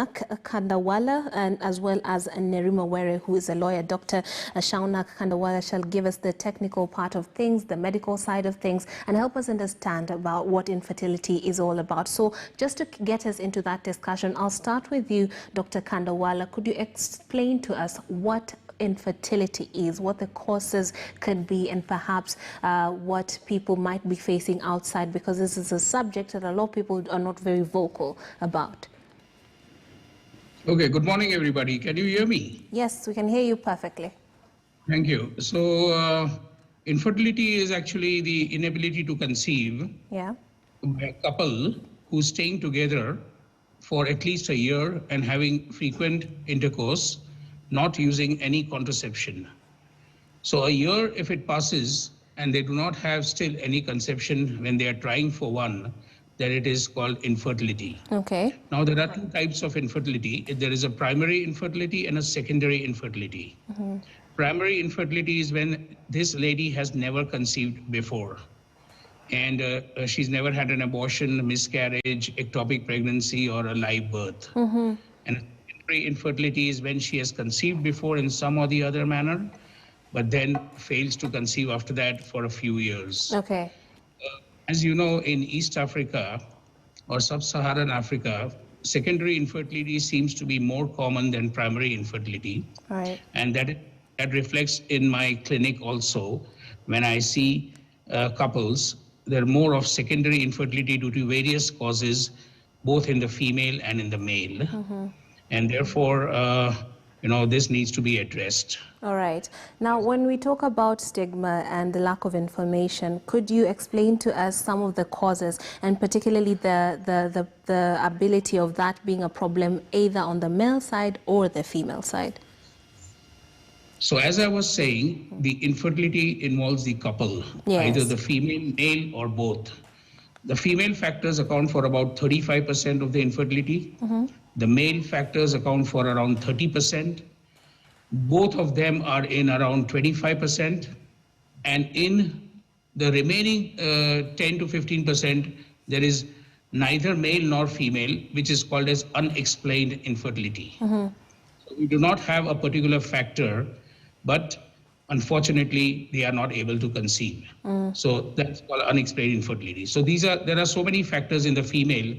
Kandawala and as well as Nerima Were, who is a lawyer. Dr. Shaunak Kandawala shall give us the technical part of things, the medical side of things, and help us understand about what infertility is all about. So just to get us into that discussion, I'll start with you, Dr. Kandawala. Could you explain to us what infertility is, what the causes could be, and perhaps what people might be facing outside, because this is a subject that a lot of people are not very vocal about. Okay, good morning, everybody. Can you hear me? Yes, we can hear you perfectly. Thank you. So, infertility is actually the inability to conceive by a couple who's staying together for at least a year and having frequent intercourse, not using any contraception. So a year, if it passes and they do not have still any conception when they are trying for one, then it is called infertility. Okay. Now, there are two types of infertility. There is a primary infertility and a secondary infertility. Primary infertility is when this lady has never conceived before. And she's never had an abortion, miscarriage, ectopic pregnancy, or a live birth. And secondary infertility is when she has conceived before in some or the other manner, but then fails to conceive after that for a few years. Okay. As you know, in East Africa or Sub-Saharan Africa, secondary infertility seems to be more common than primary infertility. Right. And that reflects in my clinic also. When I see couples, there are more of secondary infertility due to various causes, both in the female and in the male. And therefore, this needs to be addressed. All right. Now, when we talk about stigma and the lack of information, could you explain to us some of the causes, and particularly the ability of that being a problem either on the male side or the female side? So as I was saying, the infertility involves the couple, either the female, male, or both. The female factors account for about 35% of the infertility. The male factors account for around 30%. Both of them are in around 25%. And in the remaining 10 to 15%, there is neither male nor female, which is called as unexplained infertility. So we do not have a particular factor, but unfortunately, they are not able to conceive. So that's called unexplained infertility. So there are so many factors in the female.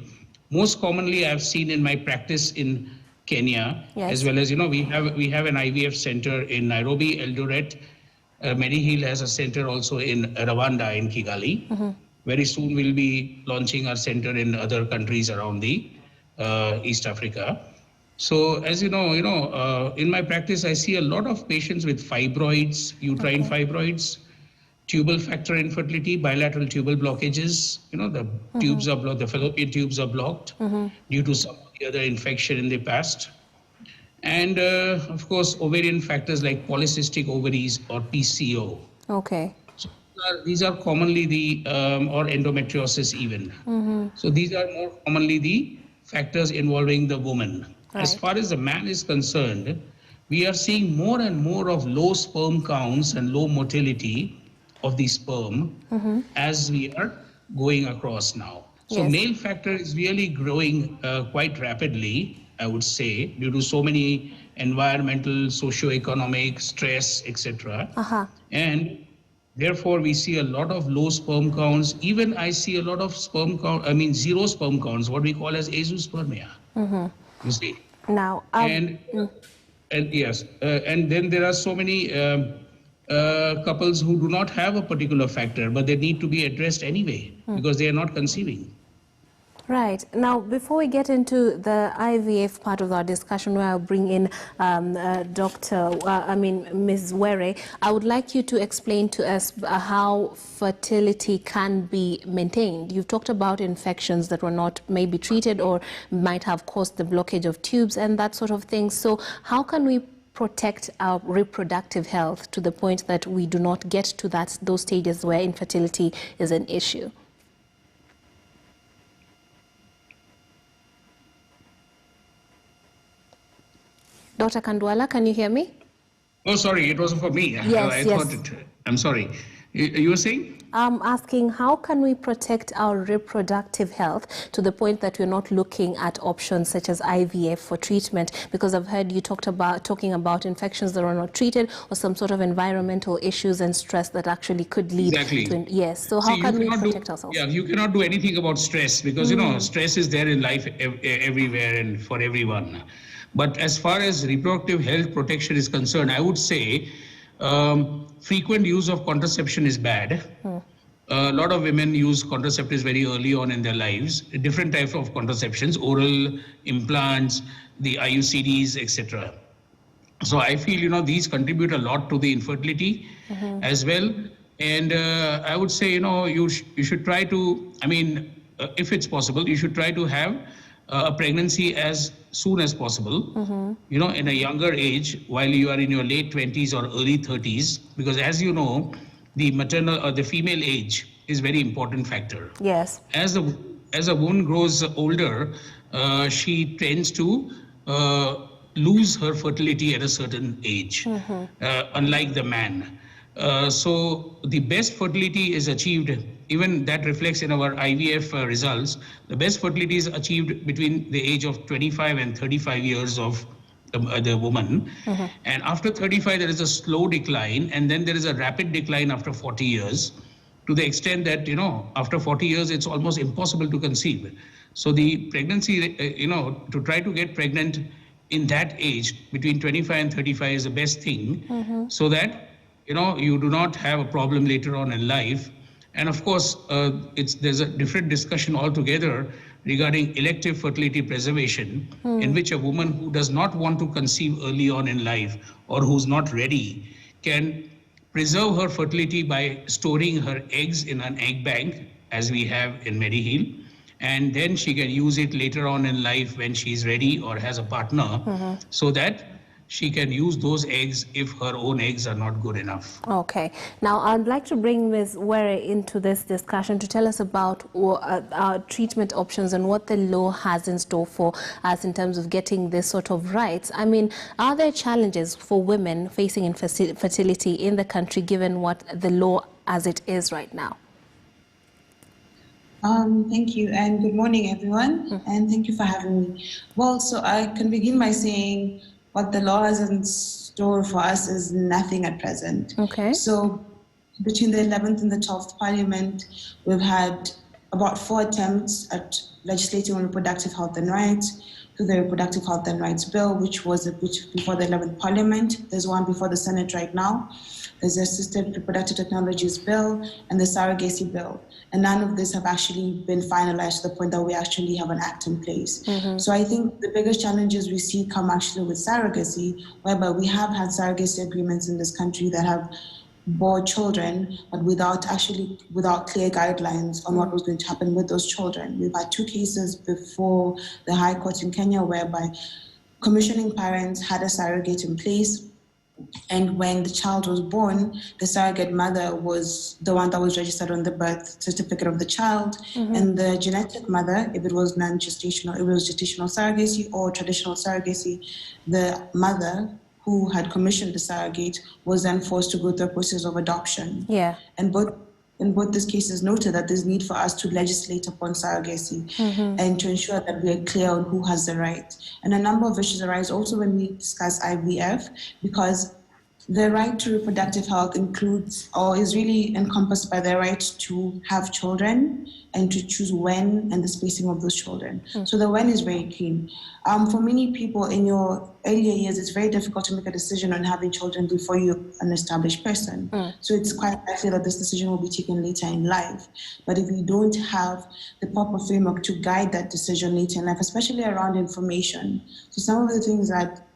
Most commonly, I've seen in my practice in Kenya, as well as, we have an IVF center in Nairobi, Eldoret. Mediheal has a center also in Rwanda, in Kigali. Very soon we'll be launching our center in other countries around the East Africa. So as you know, in my practice, I see a lot of patients with fibroids, uterine fibroids, tubal factor infertility, bilateral tubal blockages. The tubes are blocked, the fallopian tubes are blocked due to some other infection in the past. And of course, ovarian factors like polycystic ovaries or PCO. Okay. So these are commonly or endometriosis even. So these are more commonly the factors involving the woman. Right. As far as the man is concerned, we are seeing more and more of low sperm counts and low motility of the sperm as we are going across now. So male factor is really growing quite rapidly, I would say, due to so many environmental, socio-economic, stress, etc. And therefore, we see a lot of low sperm counts. Even I see a lot of zero sperm counts, what we call as azoospermia. You see. Now, and yes, and then there are so many couples who do not have a particular factor, but they need to be addressed anyway because they are not conceiving. Right. Now, before we get into the IVF part of our discussion, where I'll bring in Ms. Were, I would like you to explain to us how fertility can be maintained. You've talked about infections that were not maybe treated or might have caused the blockage of tubes and that sort of thing. So how can we protect our reproductive health to the point that we do not get to those stages where infertility is an issue? Dr. Kandwala, can you hear me? Oh, sorry, it wasn't for me. Yes, I thought I'm sorry. You were saying? I'm asking, how can we protect our reproductive health to the point that we're not looking at options such as IVF for treatment? Because I've heard you talking about infections that are not treated, or some sort of environmental issues and stress that actually could lead to... Yes, so how can we protect ourselves? Yeah, you cannot do anything about stress because, stress is there in life everywhere and for everyone. But as far as reproductive health protection is concerned, I would say frequent use of contraception is bad. A lot of women use contraceptives very early on in their lives, different types of contraceptions, oral, implants, the IUCDs, etc. So I feel, these contribute a lot to the infertility as well. And I would say, you should try to, if it's possible, you should try to have a pregnancy as soon as possible, in a younger age, while you are in your late 20s or early 30s, because as you know, the maternal or the female age is very important factor. Yes. As a woman grows older, she tends to lose her fertility at a certain age, unlike the man. So the best fertility is achieved, even that reflects in our IVF results. The best fertility is achieved between the age of 25 and 35 years of the woman. And after 35, there is a slow decline, and then there is a rapid decline after 40 years, to the extent that, after 40 years, it's almost impossible to conceive. So the pregnancy, to try to get pregnant in that age, between 25 and 35 is the best thing, so that, you do not have a problem later on in life. And of course, there's a different discussion altogether regarding elective fertility preservation, in which a woman who does not want to conceive early on in life or who's not ready can preserve her fertility by storing her eggs in an egg bank, as we have in Mediheal, and then she can use it later on in life when she's ready or has a partner, so that she can use those eggs if her own eggs are not good enough. Okay. Now, I'd like to bring Ms. Were into this discussion to tell us about our treatment options and what the law has in store for us in terms of getting this sort of rights. Are there challenges for women facing infertility in the country, given what the law as it is right now? Thank you, and good morning, everyone, and thank you for having me. Well, so I can begin by saying what the law has in store for us is nothing at present. Okay. So between the 11th and the 12th Parliament, we've had about 4 attempts at legislating on reproductive health and rights, through the Reproductive Health and Rights Bill, which was before the 11th Parliament. There's one before the Senate right now. There's the Assisted Reproductive Technologies Bill and the Surrogacy Bill. And none of this have actually been finalized to the point that we actually have an act in place. So I think the biggest challenges we see come actually with surrogacy, whereby we have had surrogacy agreements in this country that have bore children, but without clear guidelines on what was going to happen with those children. We've had 2 cases before the High Court in Kenya, whereby commissioning parents had a surrogate in place, and when the child was born, the surrogate mother was the one that was registered on the birth certificate of the child, and the genetic mother, if it was non-gestational, if it was gestational surrogacy or traditional surrogacy, the mother who had commissioned the surrogate was then forced to go through a process of adoption. Yeah. And in both these cases noted that there's need for us to legislate upon surrogacy and to ensure that we are clear on who has the right. And a number of issues arise also when we discuss IVF, because the right to reproductive health includes or is really encompassed by the right to have children and to choose when and the spacing of those children. So the when is very key. For many people in your earlier years, it's very difficult to make a decision on having children before you're an established person. So it's quite likely that this decision will be taken later in life. But if you don't have the proper framework to guide that decision later in life, especially around information, so some of the things that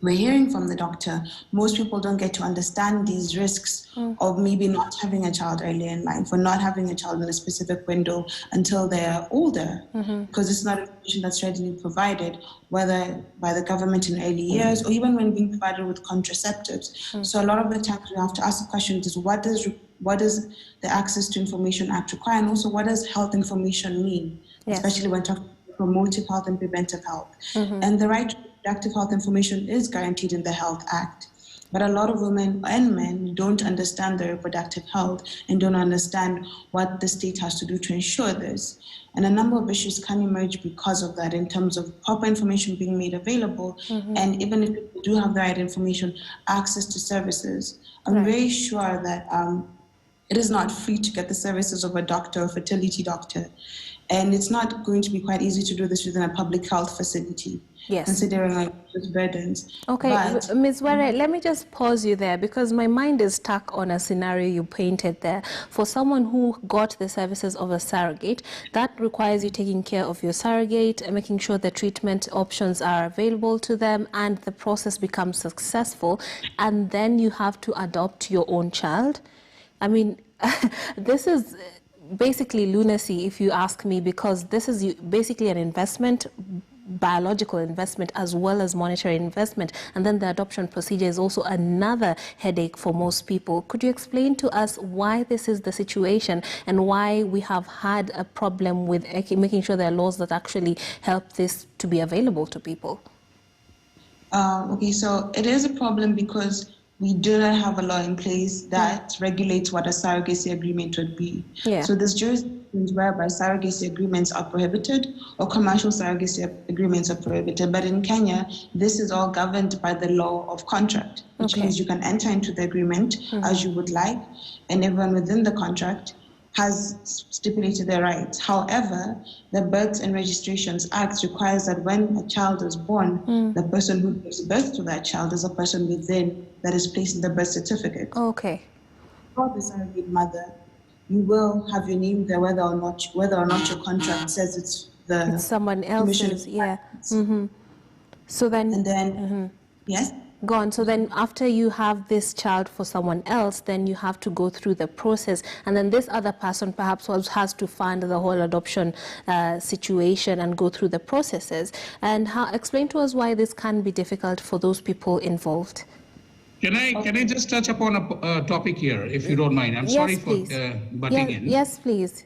we're hearing from the doctor, most people don't get to understand these risks of maybe not having a child early in life or not having a child in a specific window until they're older, because it's not information that's readily provided, whether by the government in early years or even when being provided with contraceptives. So a lot of the times we have to ask the question is, what does the Access to Information Act require, and also what does health information mean, especially when talking about promotive health and preventive health. And the right to reproductive health information is guaranteed in the Health Act. But a lot of women and men don't understand their reproductive health and don't understand what the state has to do to ensure this. And a number of issues can emerge because of that in terms of proper information being made available. And even if people do have the right information, access to services. I'm very sure that it is not free to get the services of a doctor or fertility doctor. And it's not going to be quite easy to do this within a public health facility, considering like those burdens. Okay, but, Ms. Were, let me just pause you there because my mind is stuck on a scenario you painted there. For someone who got the services of a surrogate, that requires you taking care of your surrogate and making sure the treatment options are available to them and the process becomes successful, and then you have to adopt your own child. I mean, this is basically lunacy, if you ask me, because this is basically an investment, biological investment as well as monetary investment, and then the adoption procedure is also another headache for most people. Could you explain to us why this is the situation and why we have had a problem with making sure there are laws that actually help this to be available to people? Okay, so it is a problem because we do not have a law in place that regulates what a surrogacy agreement would be. So there's jurisdictions whereby surrogacy agreements are prohibited or commercial surrogacy agreements are prohibited. But in Kenya, this is all governed by the law of contract, which means you can enter into the agreement as you would like, and everyone within the contract has stipulated their rights. However, the Births and Registrations Act requires that when a child is born, the person who gives birth to that child is a person within that is placed in the birth certificate. Okay. For the surrogate mother, you will have your name there whether or not your contract says it's someone else's. So then, and then yes. Go on. So then after you have this child for someone else, then you have to go through the process. And then this other person perhaps has to fund the whole adoption situation and go through the processes. And explain to us why this can be difficult for those people involved. Can I just touch upon a topic here, if you don't mind? I'm sorry for butting in. Yes, please.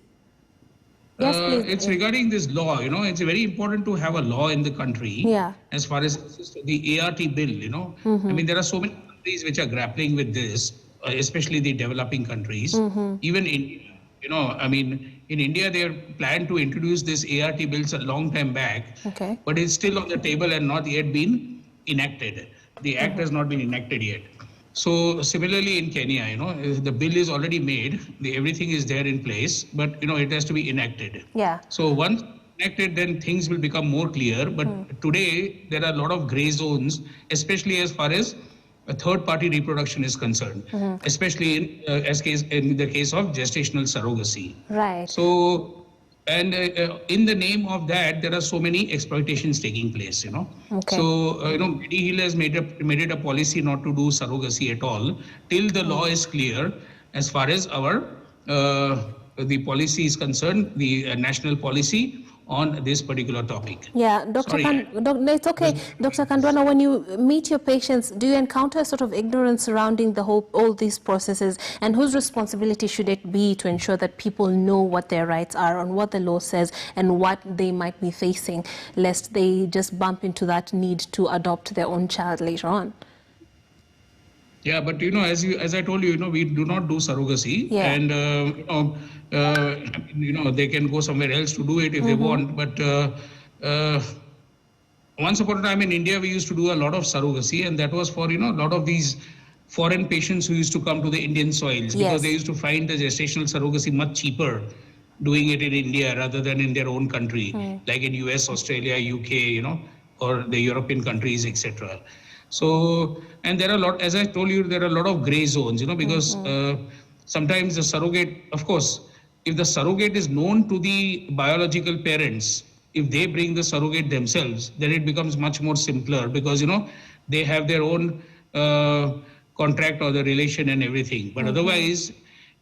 Yes, please. It's regarding this law, it's very important to have a law in the country as far as the ART bill, I mean, there are so many countries which are grappling with this, especially the developing countries. Even India, I mean, in India, they planned to introduce this ART bills a long time back, but it's still on the table and not yet been enacted. The act has not been enacted yet. So similarly in Kenya, the bill is already made, everything is there in place, but it has to be enacted. So once enacted, then things will become more clear. But today there are a lot of gray zones, especially as far as a third-party reproduction is concerned, especially in the case of gestational surrogacy. So. And in the name of that, there are so many exploitations taking place, So, Medihill has made it a policy not to do surrogacy at all till the law is clear as far as our the policy is concerned, the national policy on this particular topic. Yeah, Dr. It's okay. Dr. Kandwana, when you meet your patients, do you encounter sort of ignorance surrounding all these processes, and whose responsibility should it be to ensure that people know what their rights are and what the law says and what they might be facing, lest they just bump into that need to adopt their own child later on? Yeah, but as I told you, we do not do surrogacy, and they can go somewhere else to do it if they want. But once upon a time in India, we used to do a lot of surrogacy, and that was for a lot of these foreign patients who used to come to the Indian soils because they used to find the gestational surrogacy much cheaper doing it in India rather than in their own country, like in US, Australia, UK, or the European countries, etc. So, and there are a lot, as I told you, there are a lot of gray zones, because sometimes the surrogate, of course, if the surrogate is known to the biological parents, if they bring the surrogate themselves, then it becomes much more simpler because, they have their own contract or the relation and everything. But otherwise,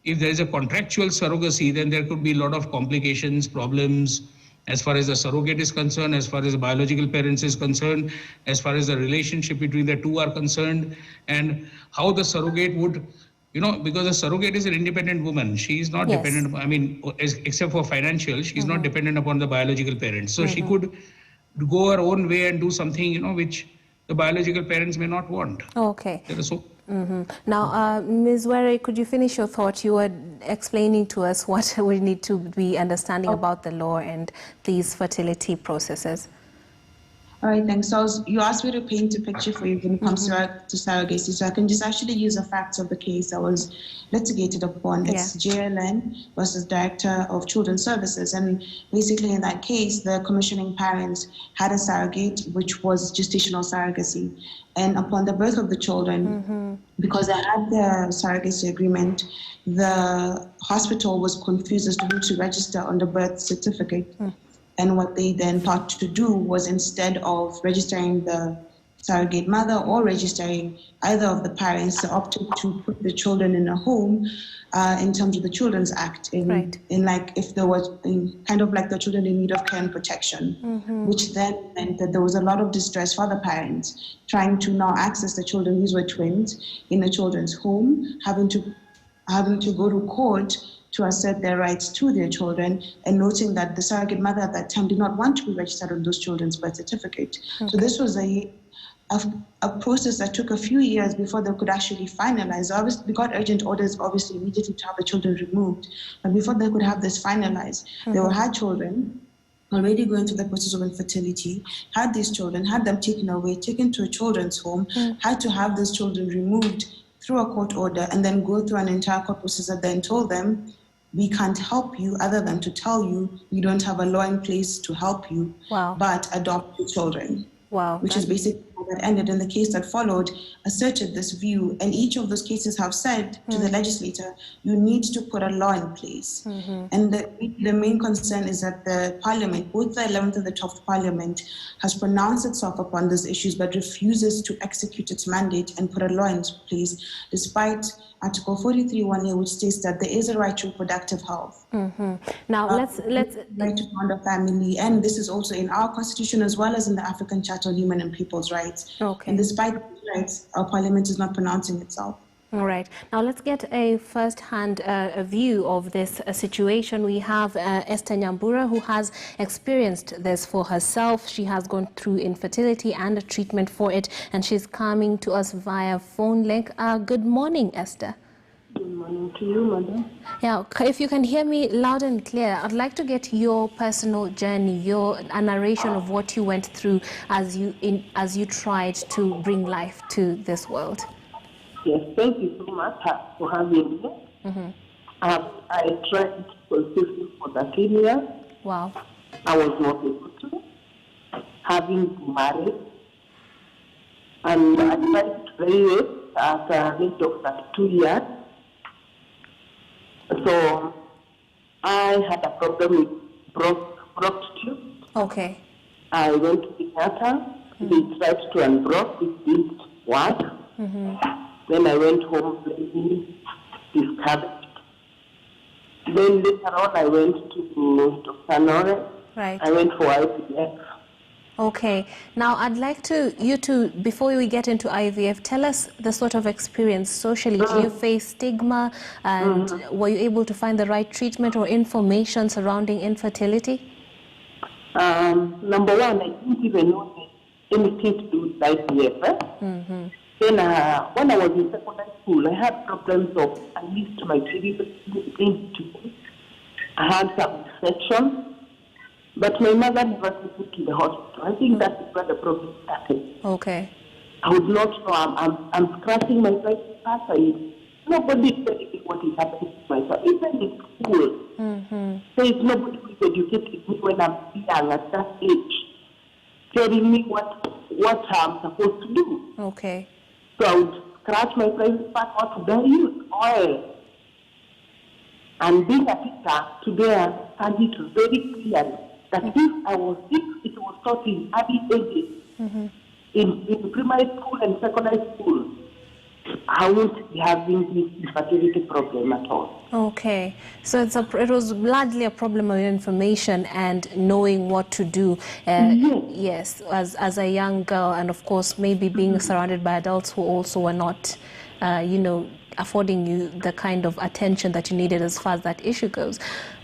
if there is a contractual surrogacy, then there could be a lot of complications, problems, as far as the surrogate is concerned, as far as the biological parents is concerned, as far as the relationship between the two are concerned, and how the surrogate would, because the surrogate is an independent woman. She is not dependent, except for financial, she is not dependent upon the biological parents. So she could go her own way and do something, which the biological parents may not want. Okay. Now, Ms. Were, could you finish your thought? You were explaining to us what we need to be understanding about the law and these fertility processes. All right, thanks. So you asked me to paint a picture for you when it comes to surrogacy. So I can just actually use the facts of the case that was litigated upon. It's JLN versus Director of Children's Services. And basically in that case, the commissioning parents had a surrogate, which was gestational surrogacy. And upon the birth of the children, because they had the surrogacy agreement, the hospital was confused as to who to register on the birth certificate. And what they then thought to do was, instead of registering the surrogate mother or registering either of the parents, they opted to put the children in a home in terms of the Children's Act, in like if there was kind of like the children in need of care and protection, which then meant that there was a lot of distress for the parents trying to now access the children. These were twins in a children's home, having to go to court to assert their rights to their children, and noting that the surrogate mother at that time did not want to be registered on those children's birth certificate. So this was a process that took a few years before they could actually finalize. Obviously, we got urgent orders, obviously, immediately to have the children removed. But before they could have this finalized, they had children already going through the process of infertility, had these children, had them taken away, taken to a children's home, had to have those children removed through a court order, and then go through an entire court process that then told them, we can't help you other than to tell you we don't have a law in place to help you, but adopt your children. Which is basically how that ended. And the case that followed asserted this view. And each of those cases have said to the legislator, you need to put a law in place. And the main concern is that the parliament, both the 11th and the 12th parliament, has pronounced itself upon these issues, but refuses to execute its mandate and put a law in place, despite Article 43(1)(a), which states that there is a right to reproductive health. Now, let's right to found a family, and this is also in our constitution as well as in the African Charter on Human and People's Rights. And despite these rights, our parliament is not pronouncing itself. All right. Now let's get a first-hand view of this situation. We have Esther Nyambura, who has experienced this for herself. She has gone through infertility and a treatment for it, and she's coming to us via phone link. Good morning, Esther. Good morning to you, madam. Yeah, if you can hear me loud and clear, I'd like to get your personal journey, a narration of what you went through as you tried to bring life to this world. Yes, thank you so much for having me. I tried to conceive for 13 years. Wow. I was not able to, having married. And I tried to raise at a rate of 32 years. So I had a problem with prostitute. Okay. I went to the theater. They tried to unblock. It didn't work. Then I went home, discovered. Then later on, I went to Dr. Nore. Right. I went for IVF. Okay. Now, I'd like you to, before we get into IVF, tell us the sort of experience socially. Did you face stigma, and were you able to find the right treatment or information surrounding infertility? Number one, I didn't even know anything to do with IVF. Then when I was in secondary school, I had problems of at least my periods. I had some infection, but my mother never took me to the hospital. I think that is where the problem started. Okay. I would not know. I'm scratching my private part. Nobody is telling me what is happening to myself. Even in school, there is nobody who is educating me when I'm young at that age, telling me what I'm supposed to do. Okay. So I would scratch my private part. What would I use? Oil. And being a teacher, today I understand it very clearly that if I was sick, it was taught in early ages, in primary school and secondary school. I won't be having this infertility problem at all. Okay, so it was largely a problem of information and knowing what to do. Yes, as a young girl, and of course maybe being surrounded by adults who also were not, affording you the kind of attention that you needed as far as that issue goes.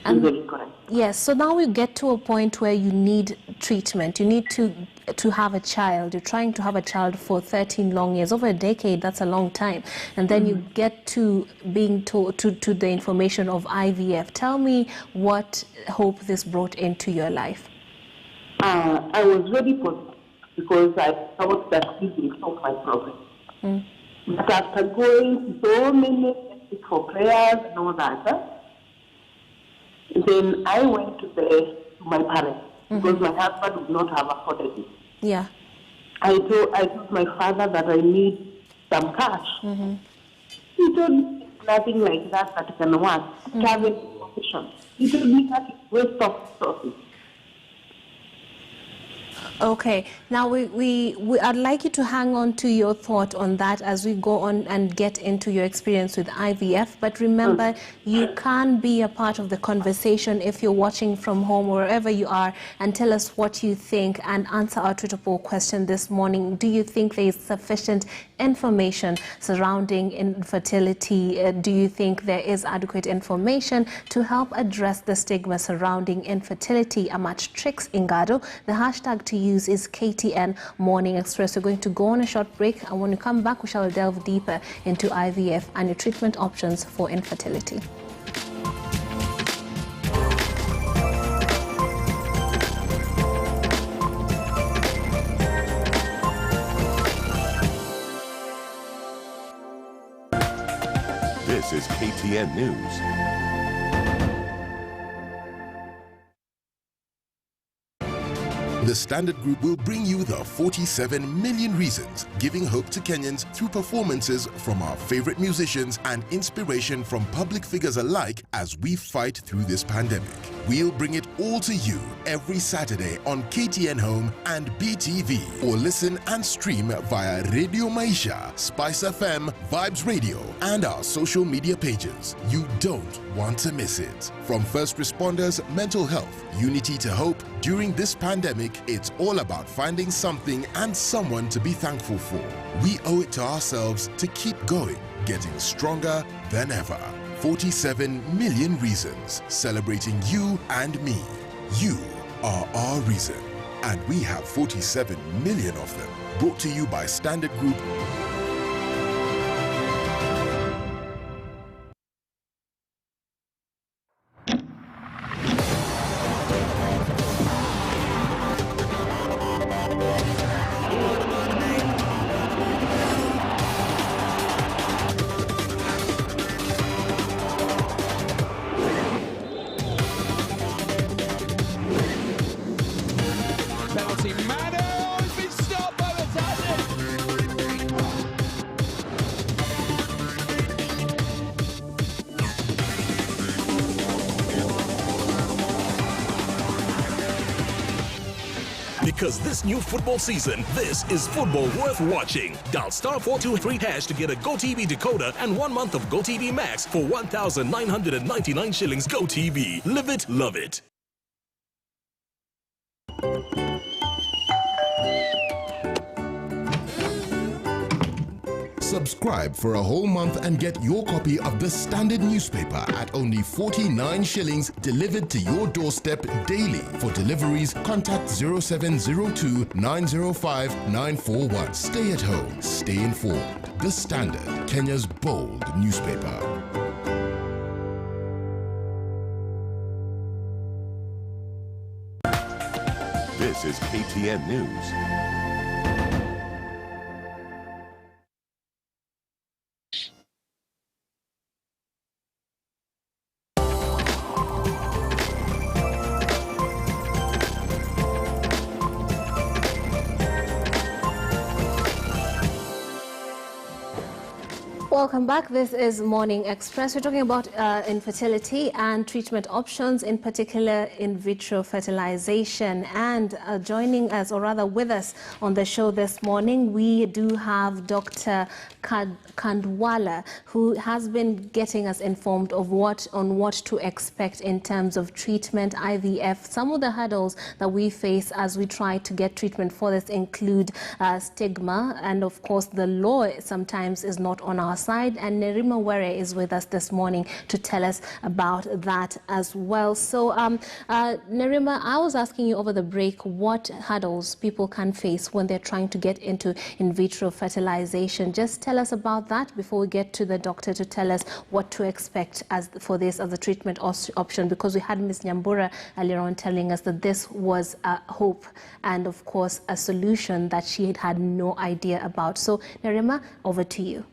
Very correct. Yes, so now we get to a point where you need treatment. You need to have a child. You're trying to have a child for 13 long years, over a decade. That's a long time. And then you get to being told to the information of IVF. Tell me what hope this brought into your life. I was very positive because I thought that this will solve my problem. But after going so many for prayers and all that, then I went to my parents because my husband would not have afforded it. Yeah. I told my father that I need some cash. He told me nothing like that can work. Travel profession. He told me that it's waste of resources. Okay, now I'd like you to hang on to your thought on that as we go on and get into your experience with IVF. But remember, you can be a part of the conversation if you're watching from home or wherever you are, and tell us what you think and answer our Twitter poll question this morning. Do you think there is sufficient information surrounding infertility? Do you think there is adequate information to help address the stigma surrounding infertility? Amach Tricks Ingado. The hashtag to use is KTN Morning Express. We're going to go on a short break, and when we come back, we shall delve deeper into IVF and your treatment options for infertility. This is KTN News. The Standard Group will bring you the 47 million reasons, giving hope to Kenyans through performances from our favorite musicians and inspiration from public figures alike as we fight through this pandemic. We'll bring it all to you every Saturday on KTN Home and BTV, or listen and stream via Radio Maisha, Spice FM, Vibes Radio, and our social media pages. You don't want to miss it. From first responders, mental health, unity to hope, during this pandemic, it's all about finding something and someone to be thankful for. We owe it to ourselves to keep going, getting stronger than ever. 47 million reasons, celebrating you and me. You are our reason, and we have 47 million of them. Brought to you by Standard Group. Because this new football season, this is football worth watching. Dial *423# to get a GoTV decoder and 1 month of GoTV Max for 1,999 shillings. GoTV. Live it, love it. Subscribe for a whole month and get your copy of the Standard newspaper at only 49 shillings, delivered to your doorstep daily. For deliveries, contact 0702 905 941. Stay at home, stay informed. The Standard, Kenya's bold newspaper. This is KTN News. Welcome back. This is Morning Express. We're talking about infertility and treatment options, in particular in vitro fertilization. And joining us, or rather with us on the show this morning, we do have Dr. Kandwala, who has been getting us informed of what to expect in terms of treatment, IVF. Some of the hurdles that we face as we try to get treatment for this include stigma, and of course the law sometimes is not on our side, and Nerima Were is with us this morning to tell us about that as well. So Nerima, I was asking you over the break what hurdles people can face when they're trying to get into in vitro fertilization. Just tell us about that before we get to the doctor to tell us what to expect for this as a treatment option, because we had Ms. Nyambura earlier on telling us that this was a hope and of course a solution that she had no idea about. So Nerima, over to you.